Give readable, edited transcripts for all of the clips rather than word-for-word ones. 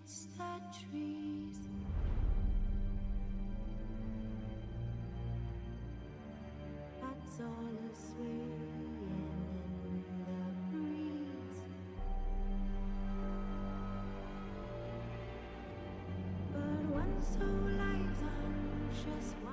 It's the trees. That's all a swaying in the breeze. But one soul lies anxious. Why?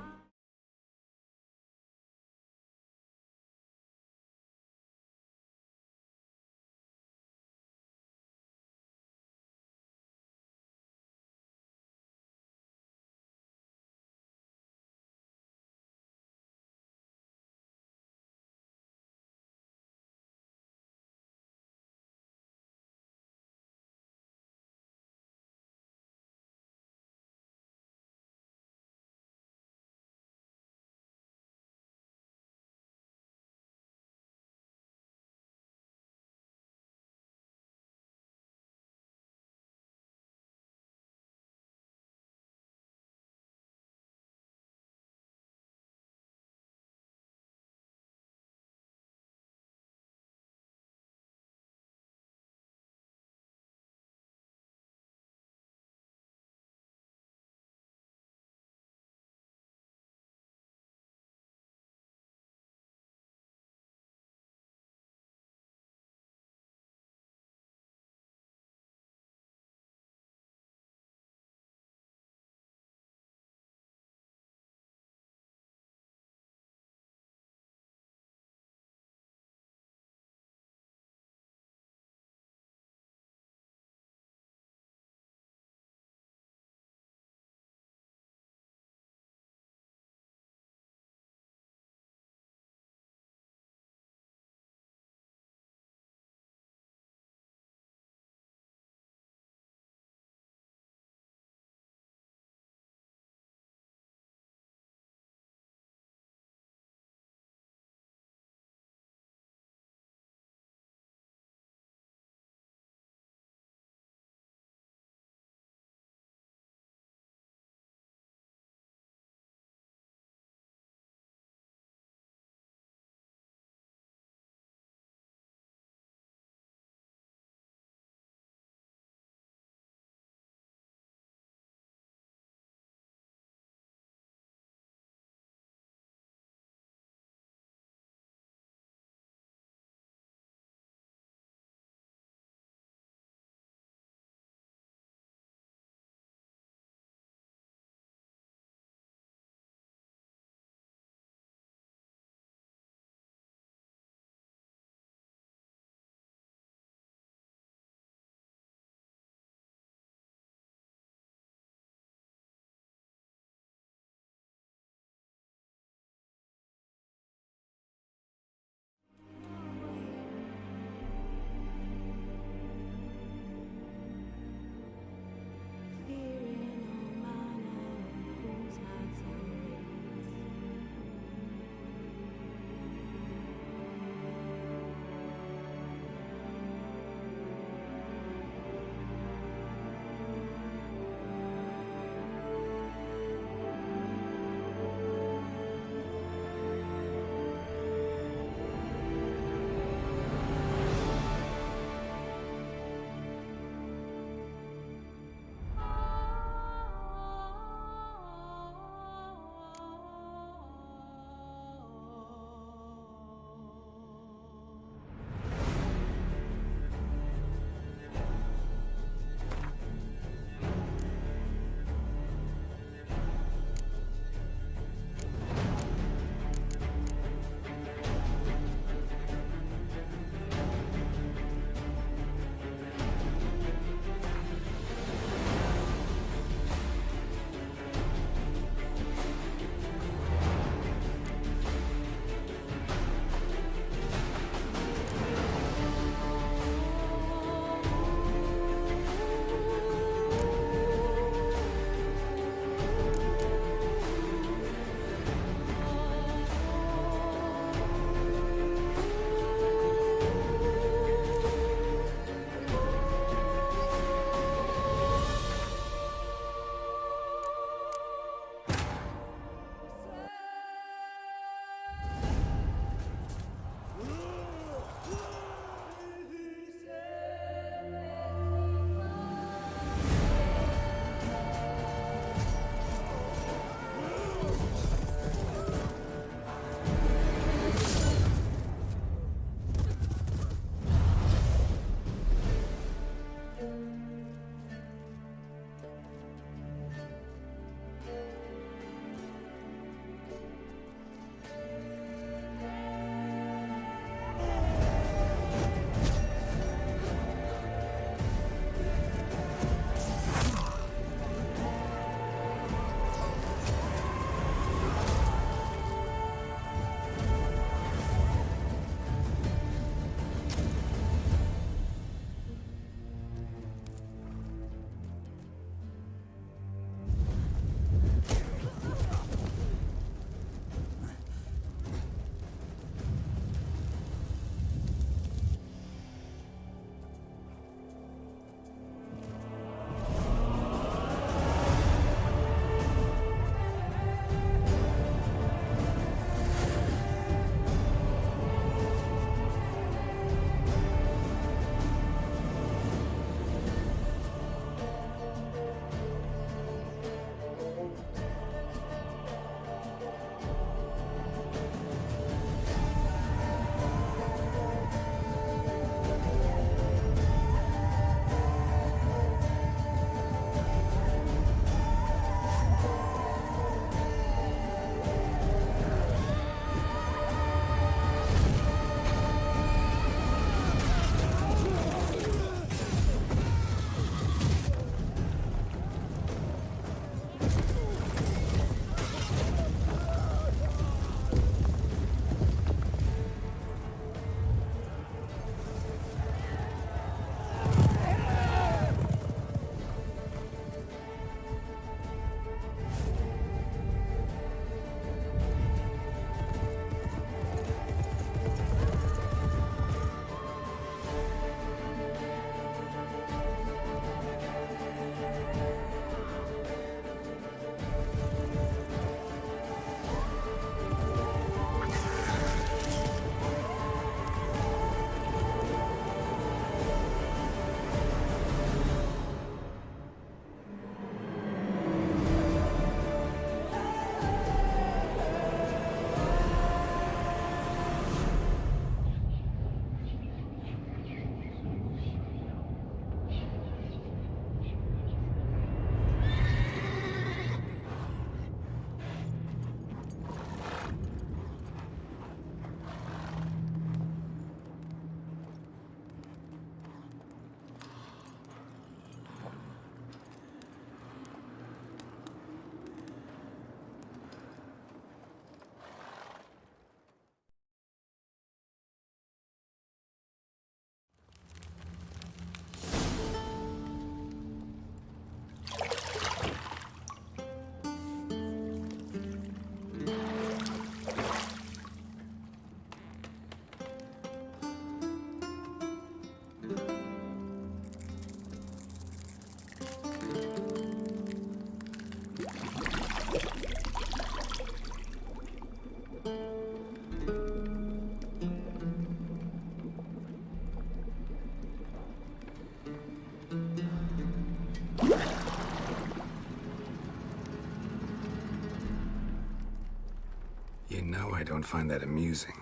I don't find that amusing.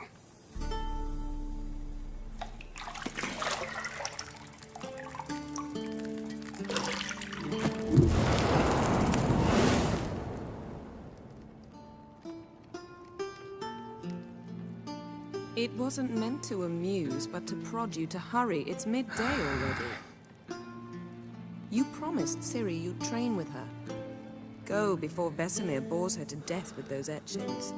It wasn't meant to amuse, but to prod you to hurry. It's midday already. You promised Ciri you'd train with her. Go before Vesemir bores her to death with those etchings.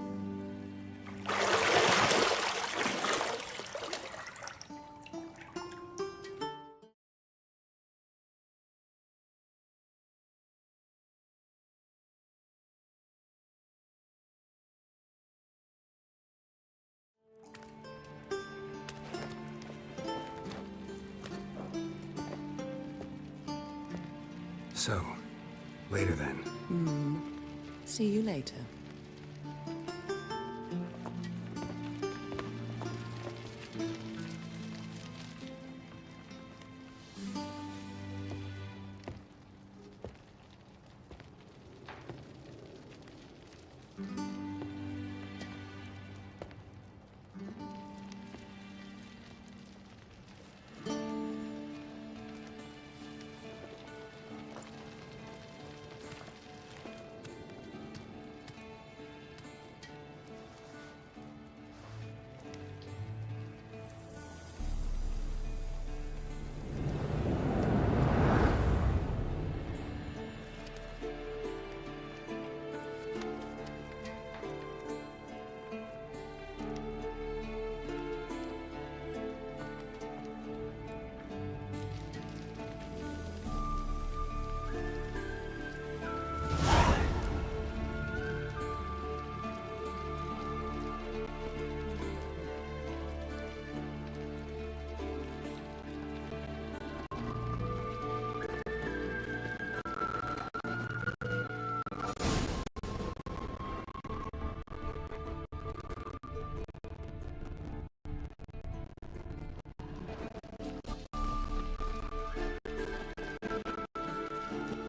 So, later then. See you later.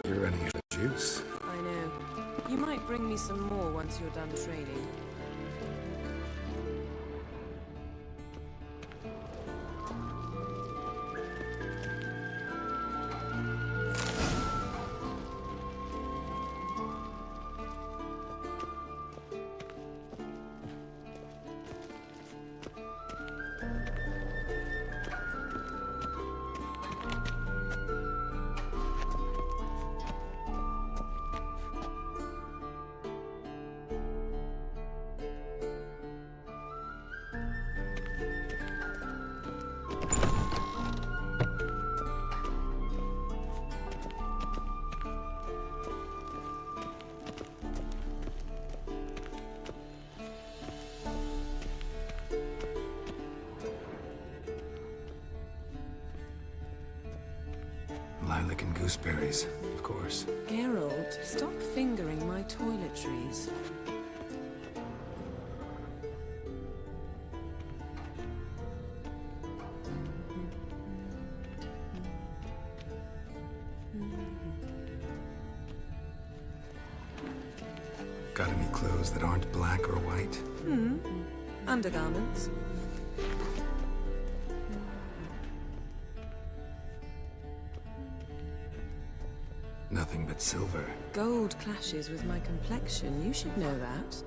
You're running out of juice. I know. You might bring me some more once you're done training. Lilac and gooseberries, of course. Geralt, stop fingering my toiletries. Got any clothes that aren't black or white? Undergarments. Nothing but silver. Gold clashes with my complexion. You should know that.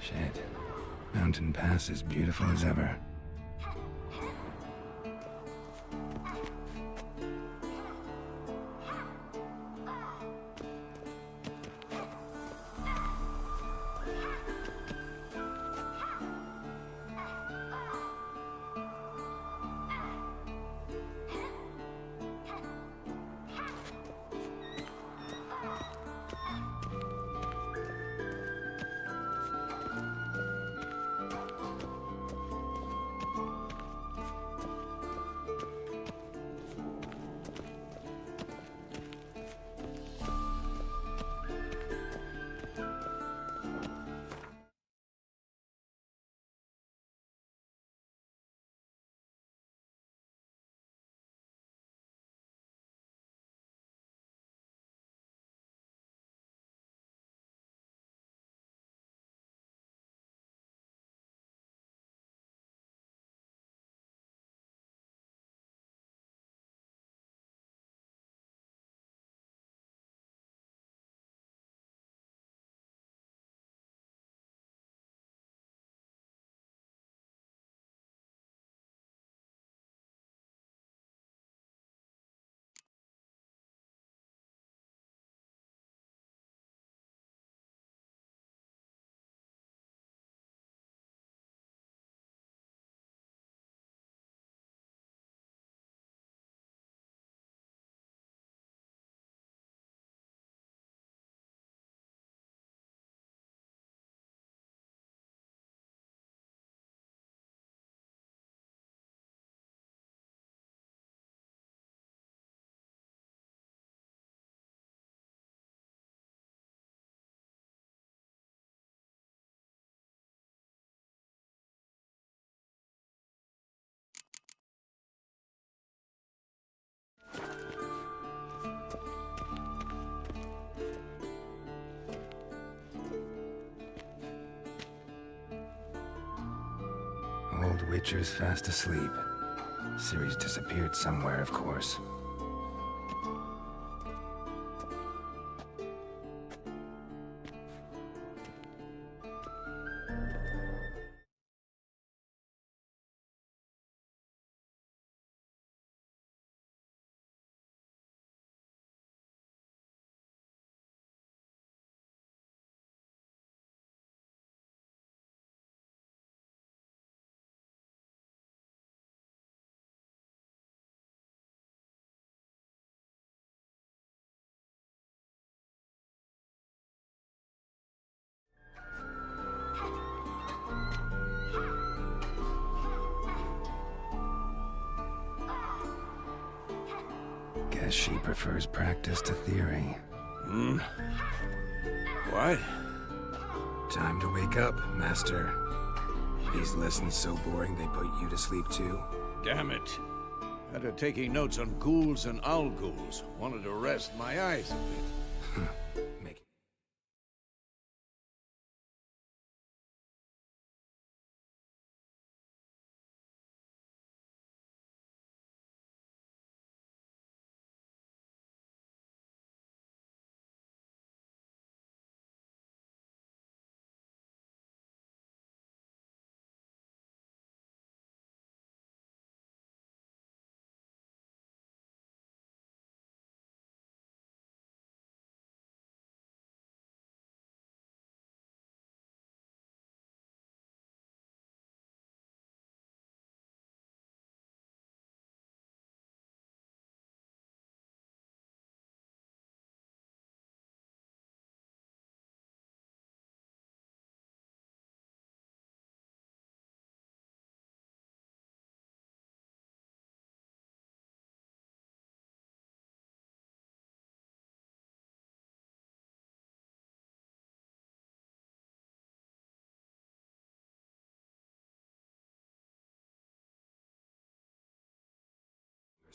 Shit. Mountain Pass is beautiful as ever. Old Witcher's fast asleep. Ciri's disappeared somewhere, of course. Guess she prefers practice to theory. What? Time to wake up, Master. These lessons so boring they put you to sleep too? Damn it. After taking notes on ghouls and owl ghouls, wanted to rest my eyes a bit. Make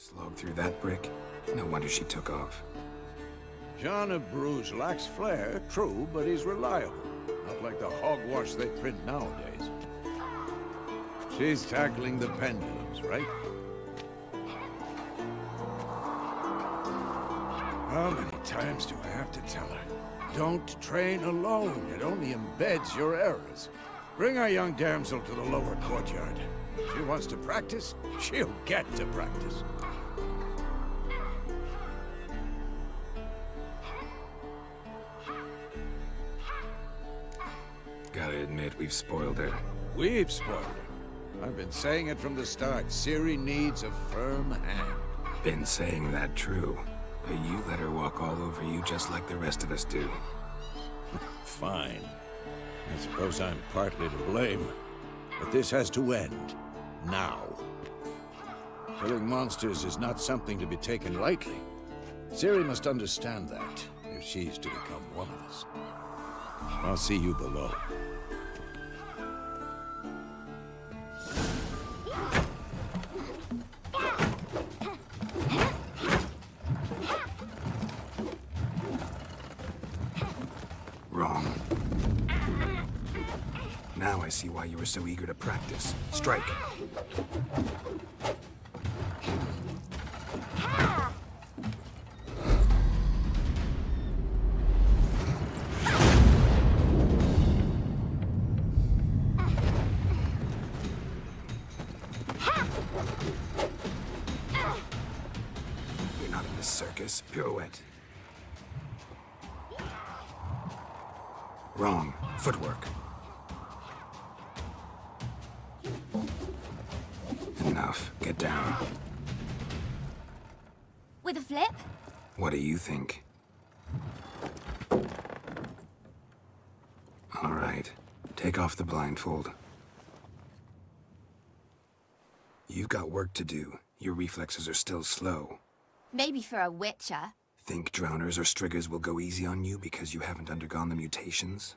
slog through that brick. No wonder she took off. John of Bruges lacks flair, true, but he's reliable. Not like the hogwash they print nowadays. She's tackling the pendulums, right? How many times do I have to tell her? Don't train alone. It only embeds your errors. Bring our young damsel to the lower courtyard. She wants to practice, she'll get to practice. Gotta admit, we've spoiled her. We've spoiled her. I've been saying it from the start. Ciri needs a firm hand. Been saying that true. But you let her walk all over you just like the rest of us do. Fine. I suppose I'm partly to blame. But this has to end. Now. Killing monsters is not something to be taken lightly. Ciri must understand that, if she's to become one of us. I'll see you below. Wrong. Now I see why you were so eager to practice. Strike. You're not in this circus. Pirouette. Wrong. Footwork. Enough. Get down. With a flip? What do you think? All right. Take off the blindfold. You've got work to do. Your reflexes are still slow. Maybe for a witcher. Think drowners or striggers will go easy on you because you haven't undergone the mutations?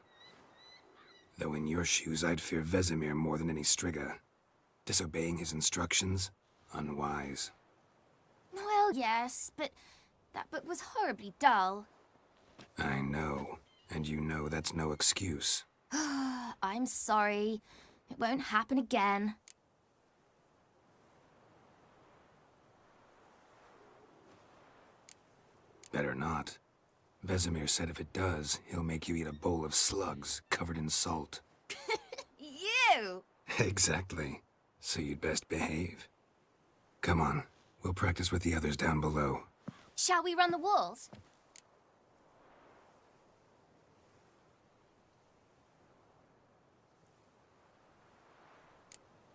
Though in your shoes, I'd fear Vesemir more than any strigger. Disobeying his instructions? Unwise. Well, yes, but that book was horribly dull. I know. And you know that's no excuse. I'm sorry. It won't happen again. Better not. Vesemir said if it does, he'll make you eat a bowl of slugs covered in salt. You! Exactly. So you'd best behave. Come on, we'll practice with the others down below. Shall we run the walls?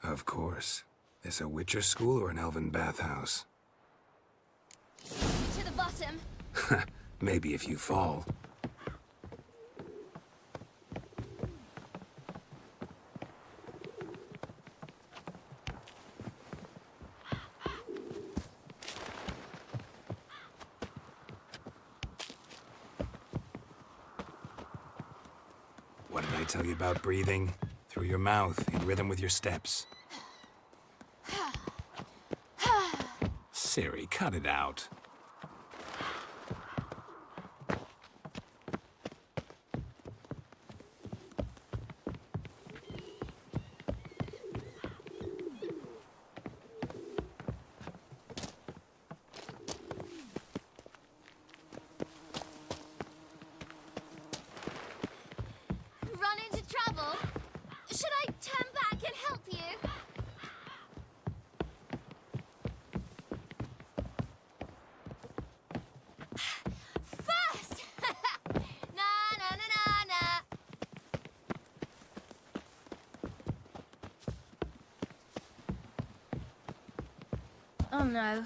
Of course. This a Witcher school or an elven bathhouse? To the bottom. Maybe if you fall. What did I tell you about breathing? Through your mouth, in rhythm with your steps. Siri, cut it out. Run into trouble? Should I turn back and help you? First! Na na na na na. Oh no,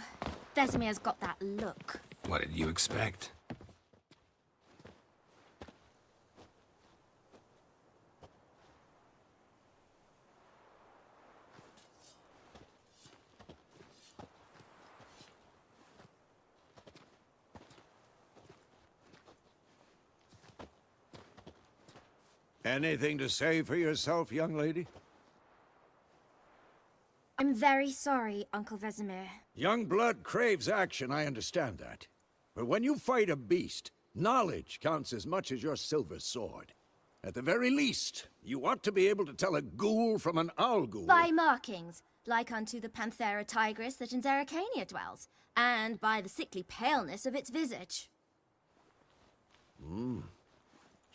Vesemir's got that look. What did you expect? Anything to say for yourself, young lady? I'm very sorry, Uncle Vesemir. Young blood craves action, I understand that. But when you fight a beast, knowledge counts as much as your silver sword. At the very least, you ought to be able to tell a ghoul from an owl ghoul. By markings, like unto the Panthera tigris that in Zeracania dwells, and by the sickly paleness of its visage.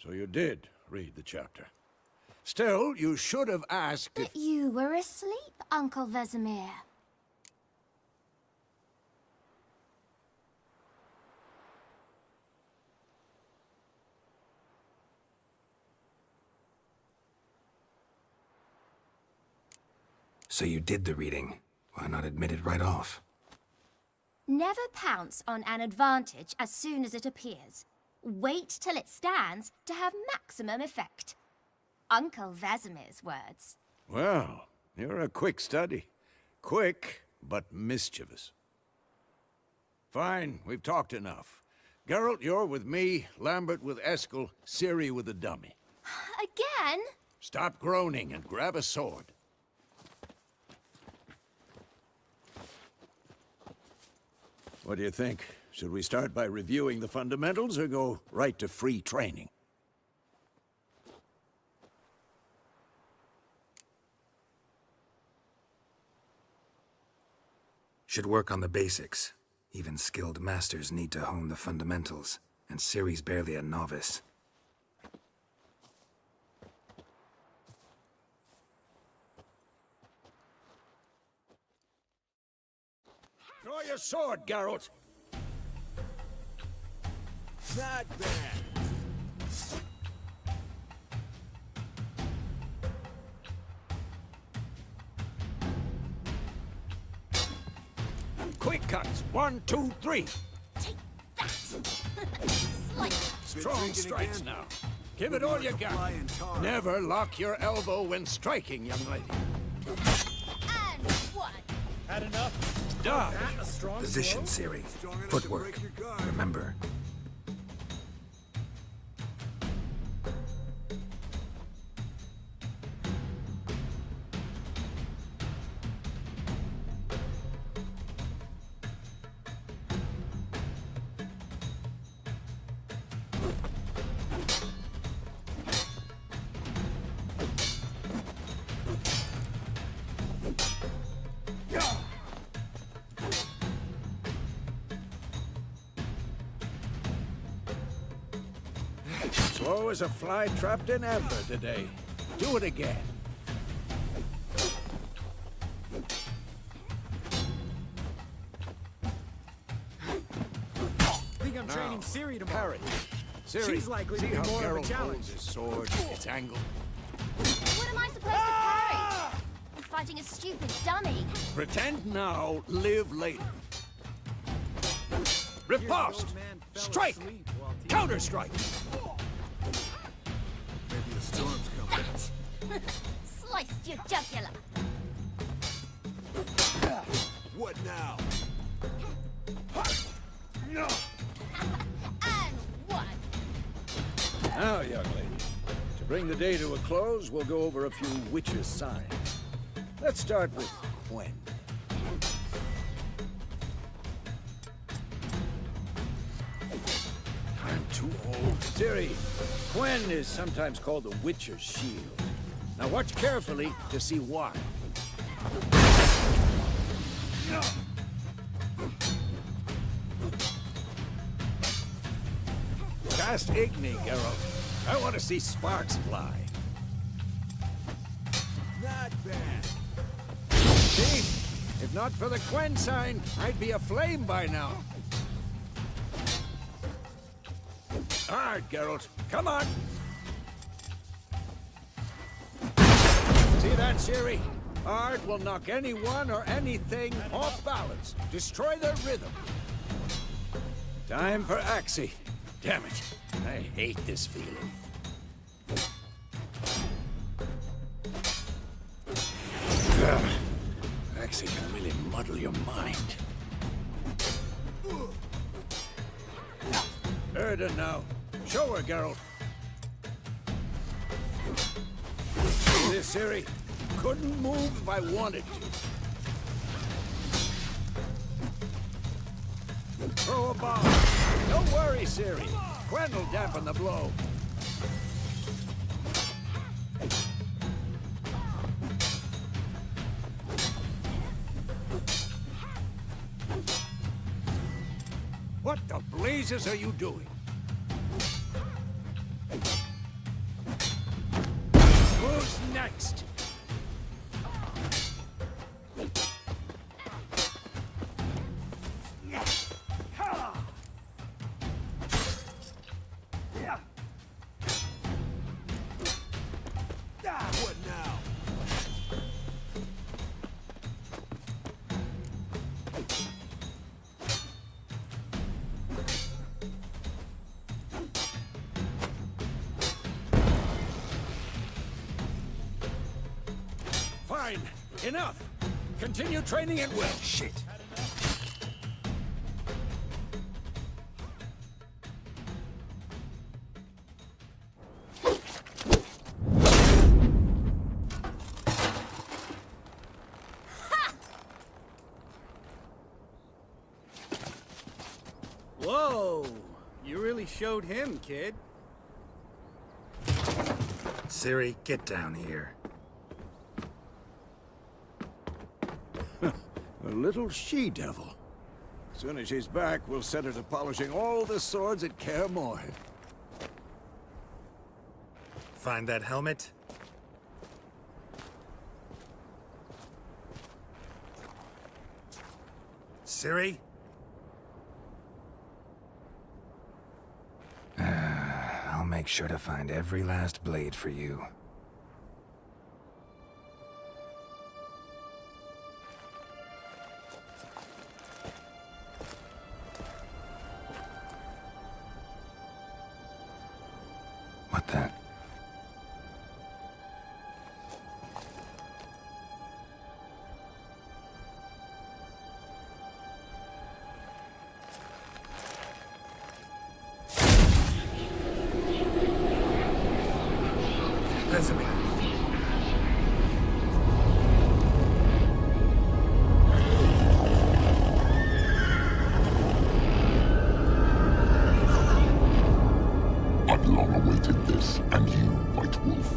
So you did read the chapter. Still, you should have asked if... But you were asleep, Uncle Vesemir. So you did the reading. Why not admit it right off? Never pounce on an advantage as soon as it appears. Wait till it stands to have maximum effect. Uncle Vesemir's words. Well, you're a quick study. Quick, but mischievous. Fine, we've talked enough. Geralt, you're with me, Lambert with Eskel, Ciri with the dummy. Again? Stop groaning and grab a sword. What do you think? Should we start by reviewing the fundamentals or go right to free training? Should work on the basics. Even skilled masters need to hone the fundamentals, and Ciri's barely a novice. Draw your sword, Geralt! Not bad. Quick cuts. 1, 2, 3. Take that! Slice. Strong strikes now. Give it all you got. Never lock your elbow when striking, young lady. And one. Had enough? Dodge. A strong Position, blow? Ciri. Footwork. Remember. Slow as a fly trapped in amber today. Do it again. Think I'm training Ciri tomorrow. Parry. Ciri, She's likely to see be how more of a Geralt challenge. holds his sword, its angle. What am I supposed to parry? I'm fighting a stupid dummy. Pretend now, live later. Riposte! old man fell Strike! asleep while teaching. Counter-strike! Maybe the storm's coming. That! Sliced your jugular. What now? And one. Now, young lady, to bring the day to a close, we'll go over a few witches' signs. Let's start with Gwen. I'm too old. Ciri, Gwen is sometimes called the Witcher's Shield. Now watch carefully to see why. Cast Igni, Geralt. I want to see sparks fly. Not bad. See? If not for the Gwen sign, I'd be aflame by now. Hard, Geralt. Come on. See that, Ciri? Art will knock anyone or anything off balance. Destroy their rhythm. Time for Axie. Damn it. I hate this feeling. Ugh. Axie can really muddle your mind. Erda now. Show her, Geralt. This, Ciri. Couldn't move if I wanted to. Throw a bomb. Don't worry, Ciri. Gwen will dampen the blow. What the blazes are you doing? Who's next? What now? Fine. Enough. Continue training at will. Shit. Whoa! You really showed him, kid. Ciri, get down here. A little she-devil. As soon as she's back, we'll set her to polishing all the swords at Kaer Morhen. Find that helmet? Ciri? I'll make sure to find every last blade for you. What the? Vesemir. I've long awaited this, and you, White Wolf.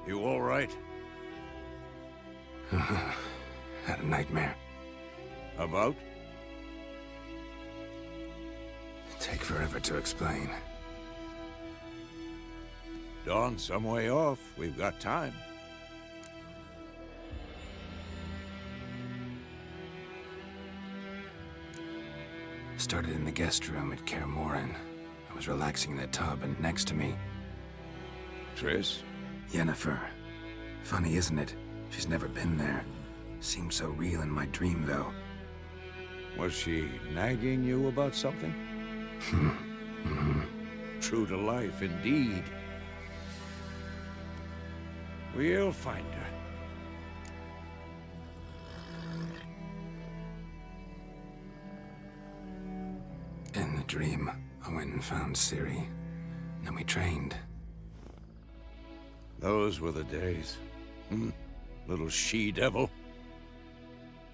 You all right? Had a nightmare. About? Take forever to explain. Dawn's some way off. We've got time. Started in the guest room at Kaer Morhen. I was relaxing in the tub, and next to me, Triss? Yennefer. Funny, isn't it? She's never been there. Seemed so real in my dream, though. Was she nagging you about something? True to life, indeed. We'll find her. In the dream, I went and found Ciri. Then we trained. Those were the days. Little she-devil.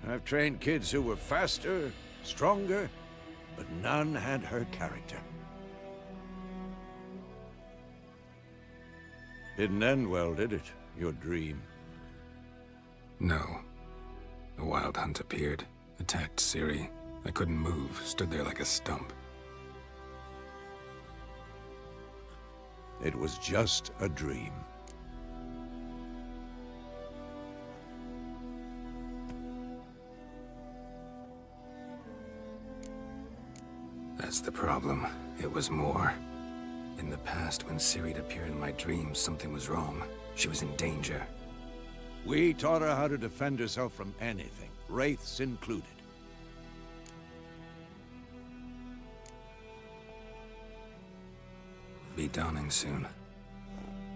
I've trained kids who were faster, stronger, but none had her character. Didn't end well, did it? Your dream? No. A wild hunt appeared, attacked Ciri. I couldn't move, stood there like a stump. It was just a dream. That's the problem. It was more. In the past, when Ciri'd appear in my dreams, something was wrong. She was in danger. We taught her how to defend herself from anything, wraiths included. Be dawning soon.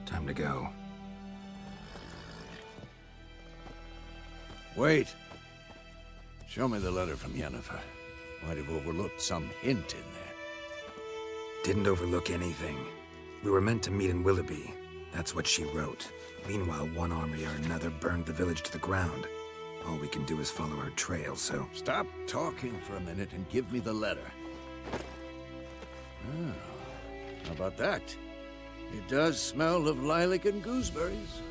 Time to go. Wait. Show me the letter from Yennefer. Might have overlooked some hint in there. Didn't overlook anything. We were meant to meet in Willoughby. That's what she wrote. Meanwhile, one army or another burned the village to the ground. All we can do is follow her trail, so... Stop talking for a minute and give me the letter. Ah, how about that? It does smell of lilac and gooseberries.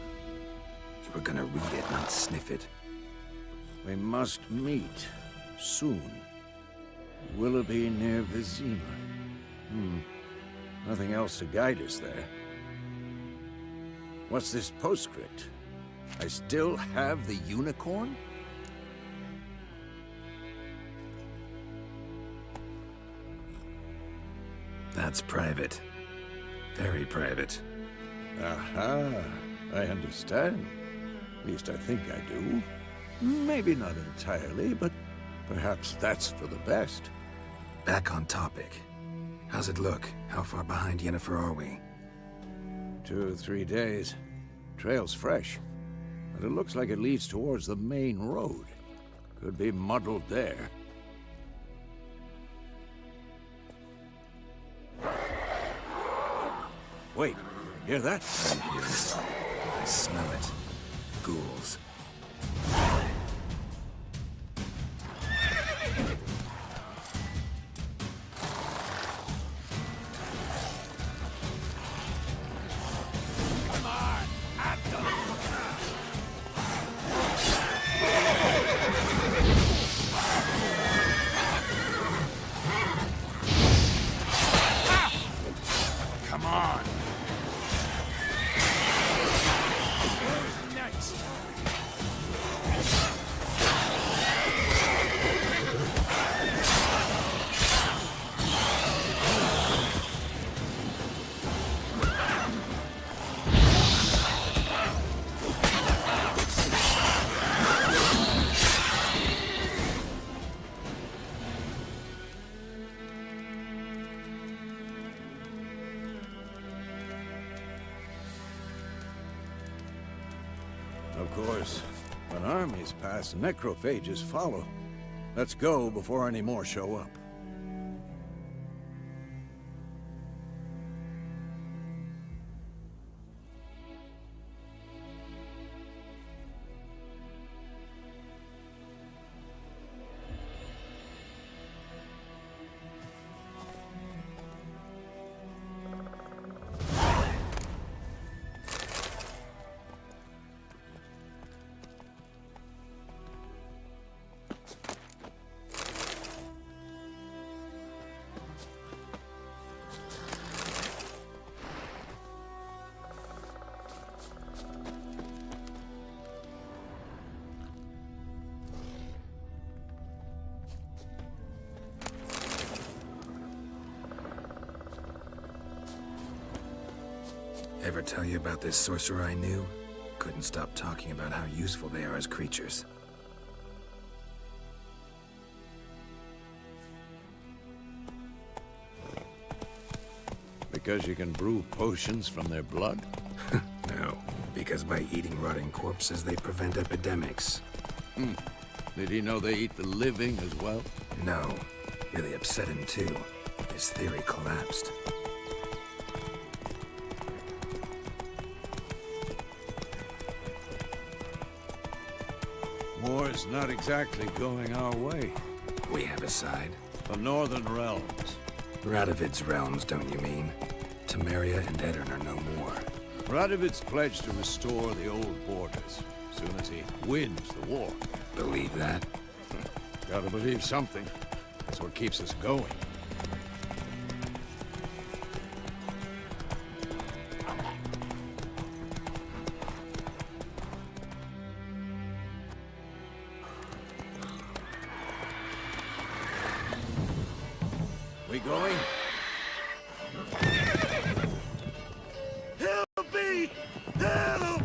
You were gonna read it, not sniff it. We must meet soon. Willoughby near Vizima. Nothing else to guide us there. What's this postscript? I still have the unicorn? That's private. Very private. Aha, I understand. At least I think I do. Maybe not entirely, but perhaps that's for the best. Back on topic. How's it look? How far behind Yennefer are we? 2 or 3 days. Trail's fresh, but it looks like it leads towards the main road. Could be muddled there. Wait, hear that? I hear it. I smell it. Ghouls. Come on! Of course, when armies pass, necrophages follow. Let's go before any more show up. ever tell you about this sorcerer I knew? Couldn't stop talking about how useful they are as creatures. Because you can brew potions from their blood? No, because by eating rotting corpses, they prevent epidemics. Did he know they eat the living as well? No, really upset him too. His theory collapsed. War's not exactly going our way. We have a side. The Northern Realms. Radovid's realms, don't you mean? Temeria and Edirn are no more. Radovid's pledged to restore the old borders, as soon as he wins the war. Believe that? Gotta believe something. That's what keeps us going. We going? Help me! Help!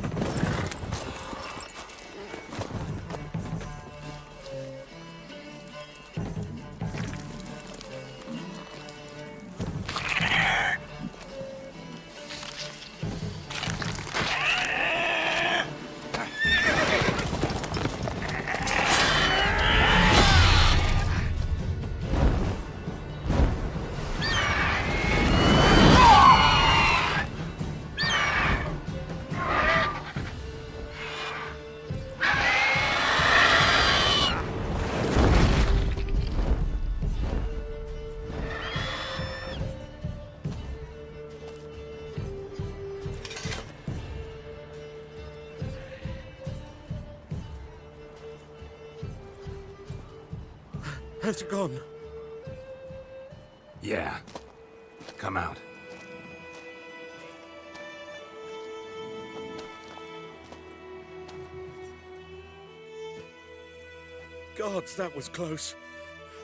Has it gone? Yeah. Come out. Gods, that was close.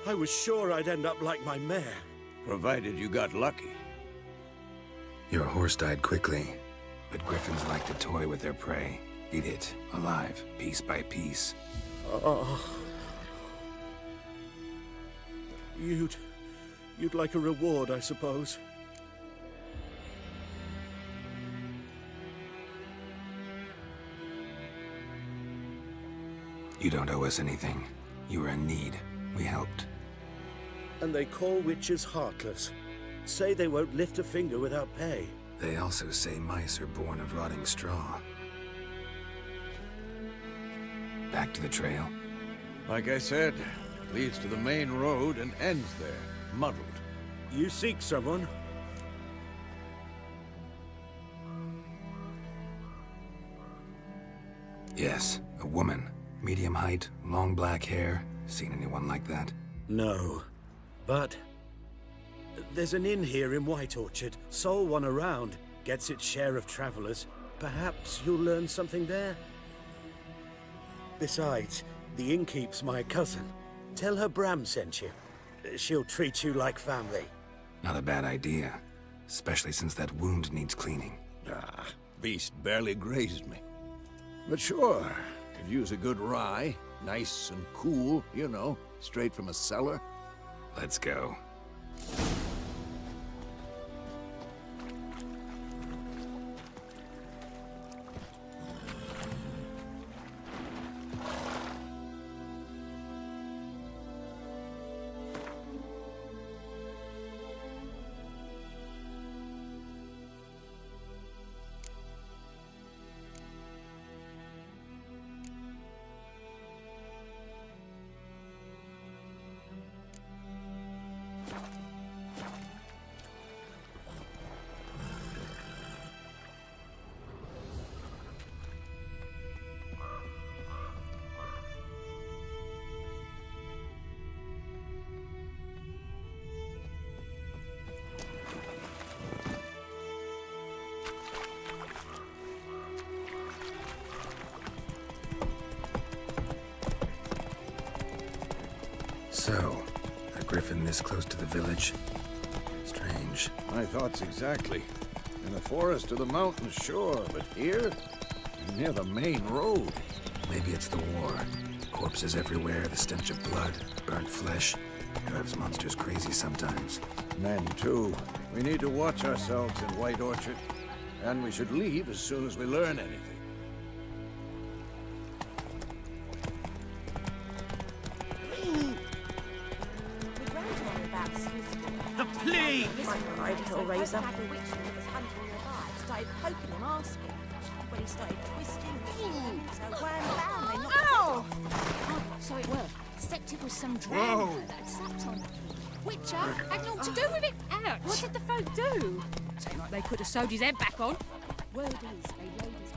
I was sure I'd end up like my mare. Provided you got lucky. Your horse died quickly, but griffins like to toy with their prey. Eat it, alive, piece by piece. Oh. You'd like a reward, I suppose. You don't owe us anything. You were in need. We helped. And they call witches heartless. Say they won't lift a finger without pay. They also say mice are born of rotting straw. Back to the trail? Like I said, leads to the main road and ends there, muddled. You seek someone? Yes, a woman. Medium height, long black hair. Seen anyone like that? No. But there's an inn here in White Orchard. Sole one around. Gets its share of travelers. Perhaps you'll learn something there? Besides, the innkeep's my cousin. Tell her Bram sent you. She'll treat you like family. Not a bad idea. Especially since that wound needs cleaning. Ah, beast barely grazed me. But sure, could use a good rye. Nice and cool, you know, straight from a cellar. Let's go. So, a griffin this close to the village? Strange. My thoughts exactly. in the forest or the mountains, sure, but here? Near the main road. Maybe it's the war. Corpses everywhere, the stench of blood, burnt flesh. Drives monsters crazy sometimes. Men, too. We need to watch ourselves in White Orchard. And we should leave as soon as we learn anything. The plague! My pride, Hellraiser. Started poking him, asking. When he started twisting, so wham bam, they knocked Oh! So it worked. Except it was some drowned that had sat on it. Witcher had naught to do with it. Ouch. What did the folk do? Seemed like they could have sewed his head back on. Word is, they laid his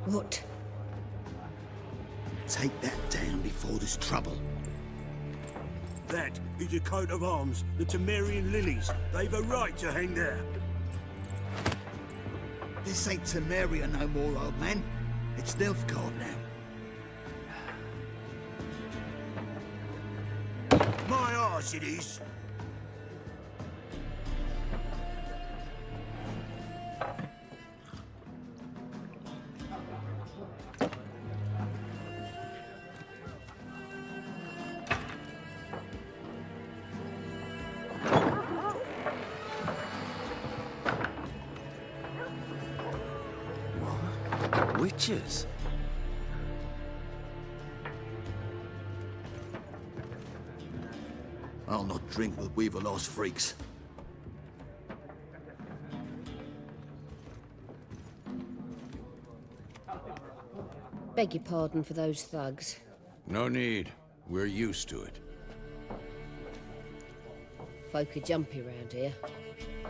What? Take that down before there's trouble. That is a coat of arms, the Temerian lilies. They've a right to hang there. This ain't Temeria no more, old man. It's Nilfgaard now. My arse it is. Witches? I'll not drink with Weaver-lost freaks. Beg your pardon for those thugs. No need. We're used to it. Folk are jumpy round here.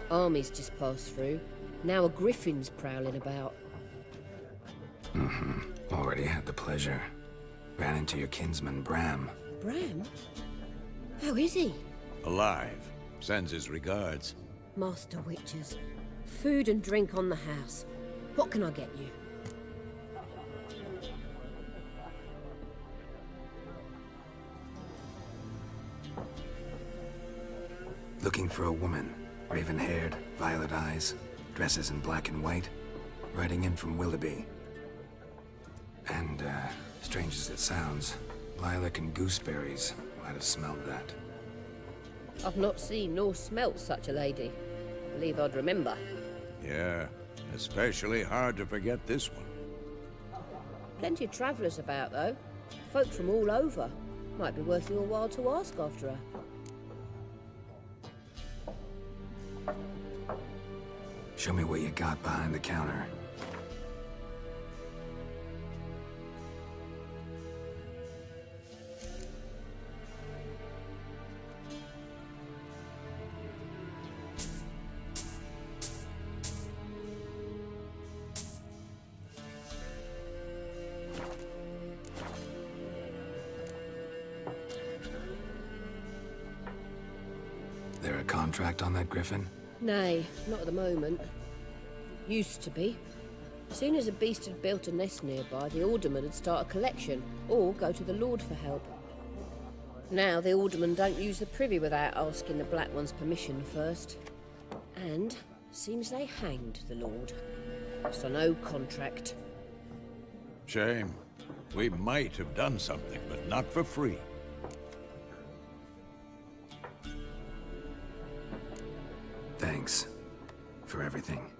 Armies just passed through. Now a griffin's prowling about. Already had the pleasure. Ran into your kinsman, Bram. Bram? How is he? Alive. Sends his regards. Master Witchers. Food and drink on the house. What can I get you? Looking for a woman. Raven-haired, violet eyes, dresses in black and white. Riding in from Willoughby. And, strange as it sounds, lilac and gooseberries might have smelled that. I've not seen nor smelt such a lady. Believe I'd remember. Yeah, especially hard to forget this one. Plenty of travellers about, though. Folk from all over. Might be worth your while to ask after her. Show me what you got behind the counter. There a contract on that griffin? Nay, not at the moment. Used to be. As soon as a beast had built a nest nearby, the alderman would start a collection, or go to the Lord for help. Now the aldermen don't use the privy without asking the Black One's permission first. And seems they hanged the Lord. So no contract. Shame. We might have done something, but not for free. Thanks for everything.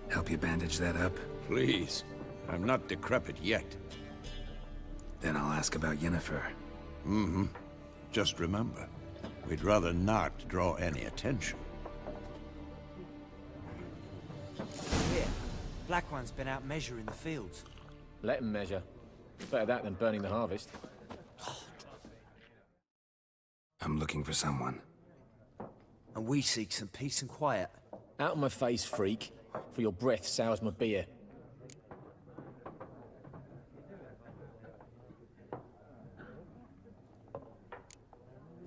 Help you bandage that up? Please. I'm not decrepit yet. Then I'll ask about Yennefer. Mm-hmm. Just remember, we'd rather not draw any attention. Black One's been out measuring the fields. Let him measure. Better that than burning the harvest. I'm looking for someone. And we seek some peace and quiet. Out of my face, freak. For your breath sours my beer.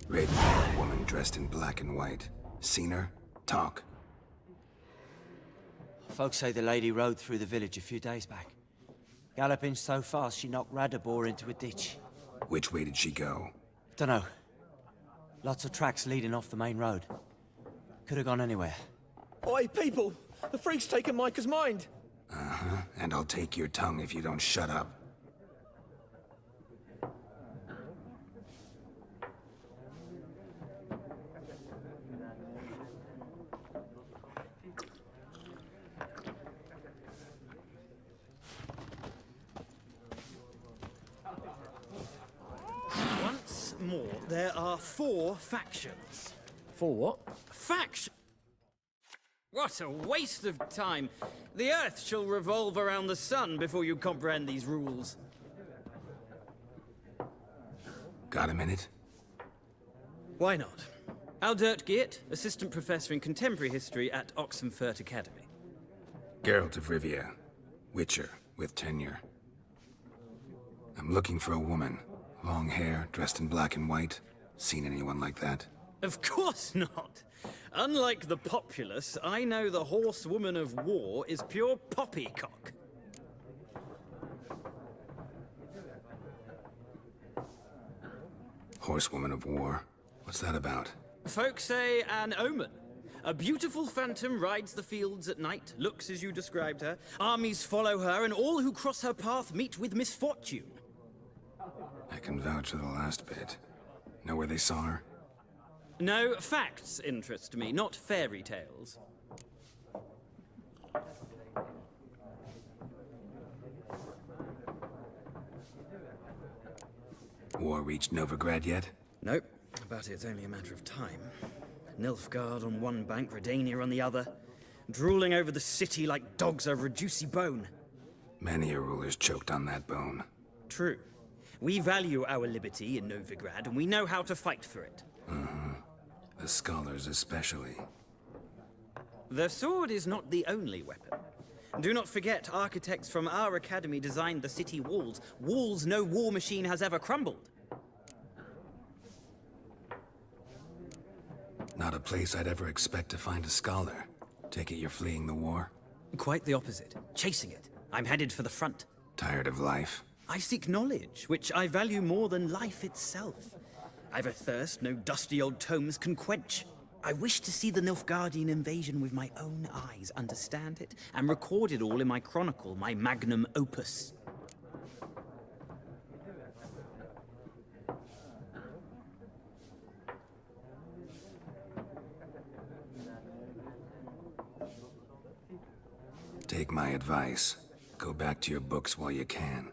Red-haired woman dressed in black and white. Seen her? Talk. Folks say the lady rode through the village a few days back. Galloping so fast she knocked Radabor into a ditch. Which way did she go? Dunno. Lots of tracks leading off the main road. Could have gone anywhere. Oi, people! The freak's taken Micah's mind! Uh-huh, and I'll take your tongue if you don't shut up. Once more, there are 4 factions. For what? Faction? What a waste of time. The Earth shall revolve around the sun before you comprehend these rules. Got a minute? Why not? Aldert Geert, Assistant Professor in Contemporary History at Oxenfurt Academy. Geralt of Rivia. Witcher, with tenure. I'm looking for a woman. Long hair, dressed in black and white. Seen anyone like that? Of course not. Unlike the populace, I know the horsewoman of war is pure poppycock. Horsewoman of war? What's that about? Folk say an omen. A beautiful phantom rides the fields at night, looks as you described her. Armies follow her, and all who cross her path meet with misfortune. I can vouch for the last bit. Know where they saw her? No, facts interest me, not fairy tales. War reached Novigrad yet? Nope, but it's only a matter of time. Nilfgaard on one bank, Redania on the other, drooling over the city like dogs over a juicy bone. Many a ruler's choked on that bone. True. We value our liberty in Novigrad, and we know how to fight for it. Mm-hmm. The scholars especially. The sword is not the only weapon. Do not forget, architects from our academy designed the city walls. Walls no war machine has ever crumbled. Not a place I'd ever expect to find a scholar. Take it you're fleeing the war? Quite the opposite. Chasing it. I'm headed for the front. Tired of life? I seek knowledge, which I value more than life itself. I've a thirst no dusty old tomes can quench. I wish to see the Nilfgaardian invasion with my own eyes, understand it, and record it all in my chronicle, my magnum opus. Take my advice. Go back to your books while you can.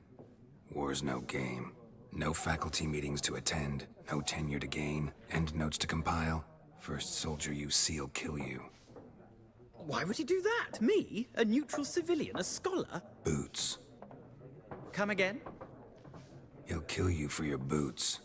War's no game. No faculty meetings to attend, no tenure to gain, endnotes to compile. First soldier you see'll kill you. Why would he do that? Me? A neutral civilian? A scholar? Boots. Come again? He'll kill you for your boots.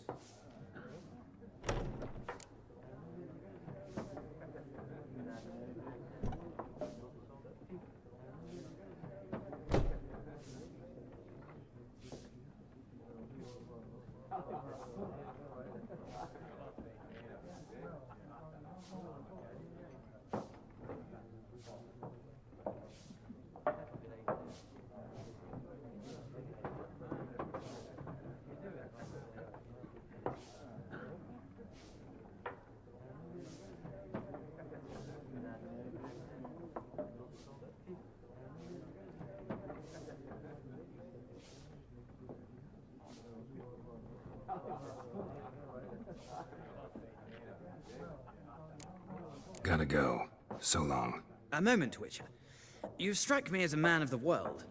Gotta go. So long. A moment, Witcher. You strike me as a man of the world.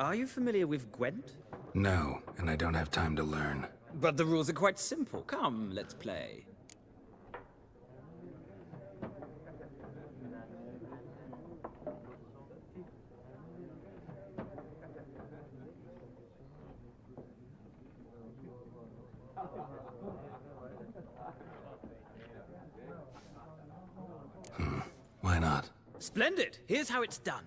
Are you familiar with Gwent? No, and I don't have time to learn. But the rules are quite simple. Come, let's play. Splendid! Here's how it's done.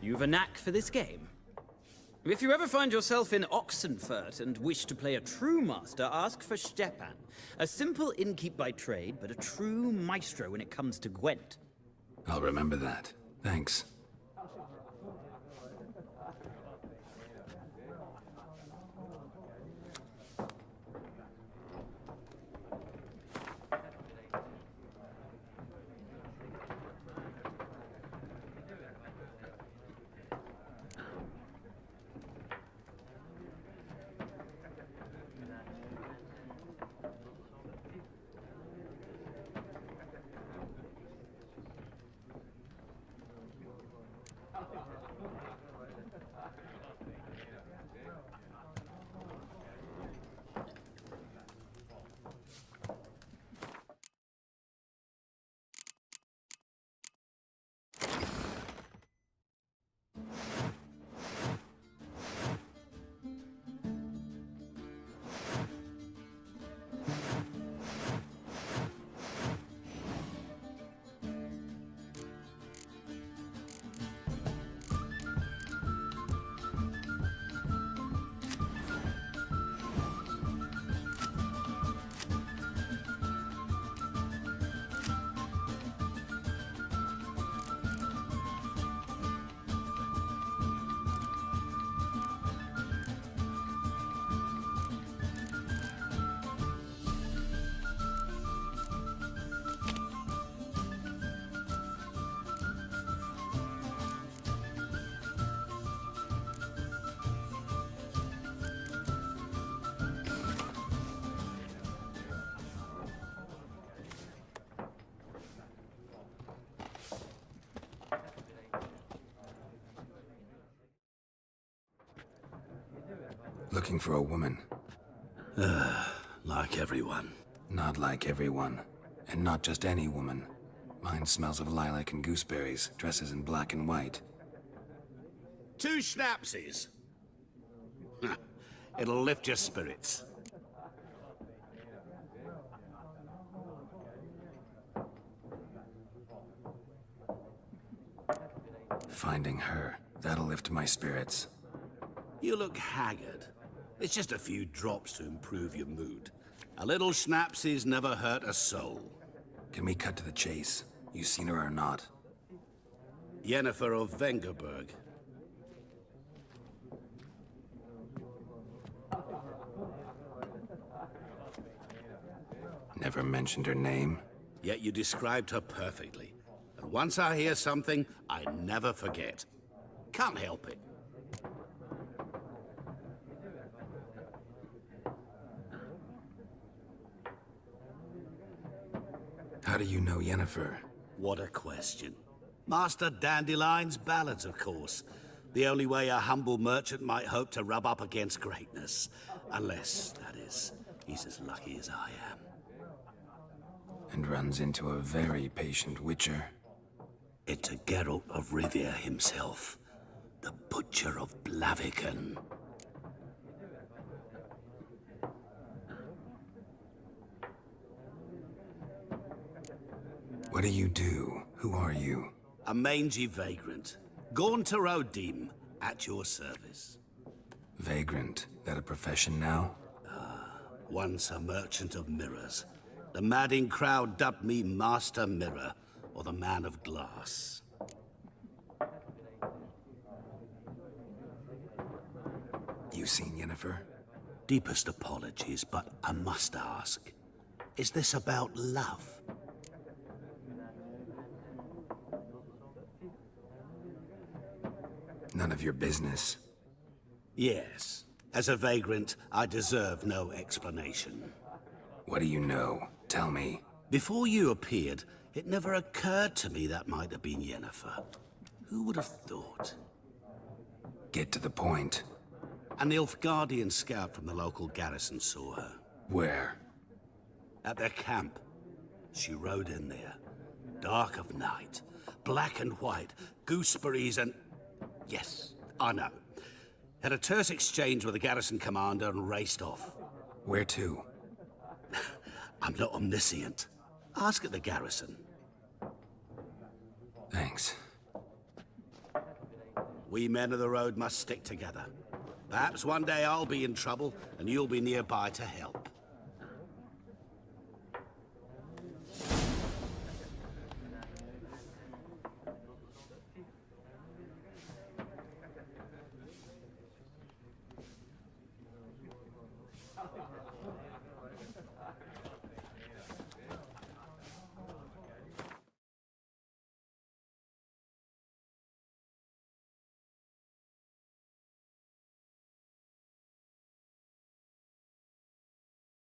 You've a knack for this game. If you ever find yourself in Oxenfurt and wish to play a true master, ask for Stepan. A simple innkeep by trade, but a true maestro when it comes to Gwent. I'll remember that. Thanks. Looking for a woman. Like everyone. Not like everyone. And not just any woman. Mine smells of lilac and gooseberries, dresses in black and white. 2 schnapsies. It'll lift your spirits. Finding her, that'll lift my spirits. You look haggard. It's just a few drops to improve your mood. A little schnapsies never hurt a soul. Can we cut to the chase? You seen her or not? Yennefer of Vengerberg. Never mentioned her name? Yet you described her perfectly. And once I hear something, I never forget. Can't help it. How do you know Yennefer? What a question. Master Dandelion's ballads, of course. The only way a humble merchant might hope to rub up against greatness. Unless, that is, he's as lucky as I am. And runs into a very patient Witcher. It's a Geralt of Rivia himself. The Butcher of Blaviken. What do you do? Who are you? A mangy vagrant. Gaunter Odim, at your service. Vagrant. That a profession now? Once a merchant of mirrors. The madding crowd dubbed me Master Mirror, or the Man of Glass. You seen Yennefer? Deepest apologies, but I must ask. Is this about love? None of your business. Yes. As a vagrant, I deserve no explanation. What do you know? Tell me. Before you appeared, it never occurred to me that might have been Yennefer. Who would have thought? Get to the point. An Nilfgaardian scout from the local garrison saw her. Where? At their camp. She rode in there. Dark of night. Black and white. Gooseberries and... Yes, I know. Had a terse exchange with the garrison commander and raced off. Where to? I'm not omniscient. Ask at the garrison. Thanks. We men of the road must stick together. Perhaps one day I'll be in trouble, and you'll be nearby to help.